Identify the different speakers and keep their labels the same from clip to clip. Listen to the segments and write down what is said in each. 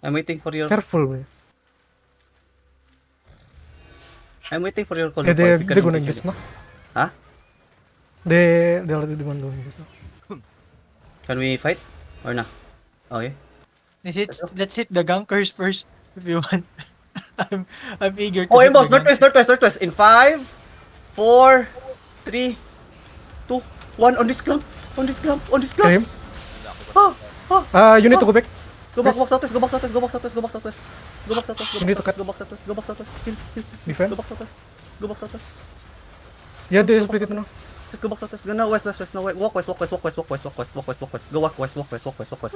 Speaker 1: I'm waiting for your
Speaker 2: Careful, man.
Speaker 1: I'm waiting for your call.
Speaker 2: Yeah,
Speaker 1: If you can
Speaker 2: they're gonna
Speaker 1: engage
Speaker 2: guess, no?
Speaker 1: Huh?
Speaker 2: They already demand doing this.
Speaker 1: Can we fight? Or not? Okay.
Speaker 3: Let's hit the gankers first if you want. I'm I'm eager to
Speaker 1: Oh,
Speaker 3: hit the
Speaker 1: boss, northwest,
Speaker 3: gankers.
Speaker 1: northwest, northwest. In 5, 4, 3, 2, 1. On this clump. On this clump. On this
Speaker 2: Can
Speaker 1: clump.
Speaker 2: him?
Speaker 1: Ah,
Speaker 2: You need to go back.
Speaker 1: go back, southwest, go back southwest, go back southwest, go back southwest. Go back southwest, go
Speaker 2: You
Speaker 1: back
Speaker 2: need to
Speaker 1: southwest,
Speaker 2: cut.
Speaker 1: go back southwest, go back southwest. Heals, heals, heals.
Speaker 2: Defend.
Speaker 1: Go back southwest. Go back southwest.
Speaker 2: Yeah, they split it now.
Speaker 1: Just go back southwest. Go now, west, west, west. No, west. Walk west, walk west, walk west, walk west, walk west, walk west, walk west. Go walk west, walk west, walk west, walk west.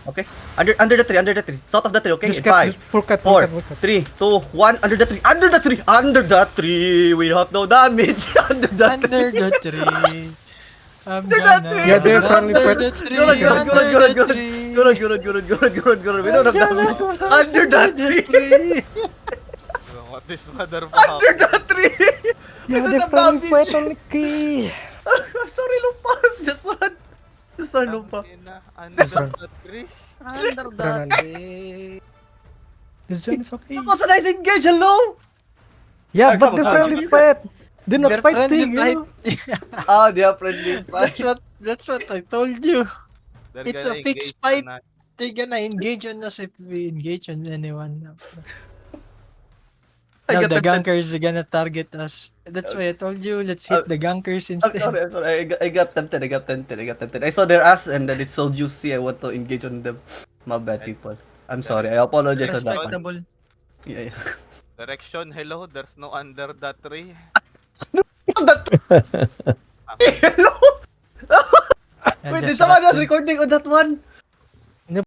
Speaker 1: Okay. Under the tree, under the tree. South of the tree, okay?
Speaker 2: Just
Speaker 1: In
Speaker 2: cut,
Speaker 1: 5,
Speaker 2: just full cut, full
Speaker 1: 4,
Speaker 2: cut, full cut.
Speaker 1: 3, 2, 1. Under the tree, under the tree, under the tree. We have no damage. Under the
Speaker 3: Under
Speaker 1: tree.
Speaker 3: the tree. I'm
Speaker 1: Under the
Speaker 3: gonna
Speaker 1: tree.
Speaker 2: Yeah, they're
Speaker 3: run
Speaker 2: finally
Speaker 3: under
Speaker 2: fight.
Speaker 3: the tree.
Speaker 1: Good, good,
Speaker 3: Under
Speaker 1: good, good,
Speaker 3: the
Speaker 1: good.
Speaker 3: tree.
Speaker 1: Good, good, good, good, good, good. We don't have damage. Under the tree.
Speaker 4: What this motherfucker?
Speaker 1: Under the tree. We
Speaker 2: Yeah,
Speaker 1: don't
Speaker 2: they
Speaker 1: have
Speaker 2: finally
Speaker 1: damage.
Speaker 2: fight on the key.
Speaker 1: Sorry, Lupa. Just run. Just run, Lupa.
Speaker 4: Under
Speaker 2: Run.
Speaker 4: the tree.
Speaker 5: Under the
Speaker 2: Run.
Speaker 5: tree.
Speaker 2: This John is okay.
Speaker 1: That was a nice engage. Hello.
Speaker 2: Yeah,
Speaker 1: Ah,
Speaker 2: but
Speaker 1: come
Speaker 2: they
Speaker 1: on,
Speaker 2: finally
Speaker 1: come on.
Speaker 2: fight. They're not
Speaker 3: They're friendly
Speaker 2: fighting.
Speaker 3: fight.
Speaker 1: Ah, they are friendly.
Speaker 3: That's what I told you.
Speaker 4: They're
Speaker 3: It's
Speaker 4: gonna
Speaker 3: a fixed
Speaker 4: engage
Speaker 3: fight.
Speaker 4: on us.
Speaker 3: They're gonna engage on us if we engage on anyone.
Speaker 1: I
Speaker 3: Now
Speaker 1: got
Speaker 3: the
Speaker 1: tempted.
Speaker 3: gankers are gonna target us. That's why I told you, let's hit the gankers
Speaker 1: I'm
Speaker 3: instead.
Speaker 1: sorry, I'm sorry. I got tempted. I got tempted. I got tempted. I saw their ass and then it's so juicy. I want to engage on them. My bad, people. I'm sorry. I apologize on that one.
Speaker 5: Respectable.
Speaker 1: Yeah, yeah.
Speaker 4: Direction, hello. There's no under the tree.
Speaker 1: Hello.
Speaker 3: And
Speaker 1: Wait, did
Speaker 3: just
Speaker 1: someone was
Speaker 3: rat them.
Speaker 1: recording on that one?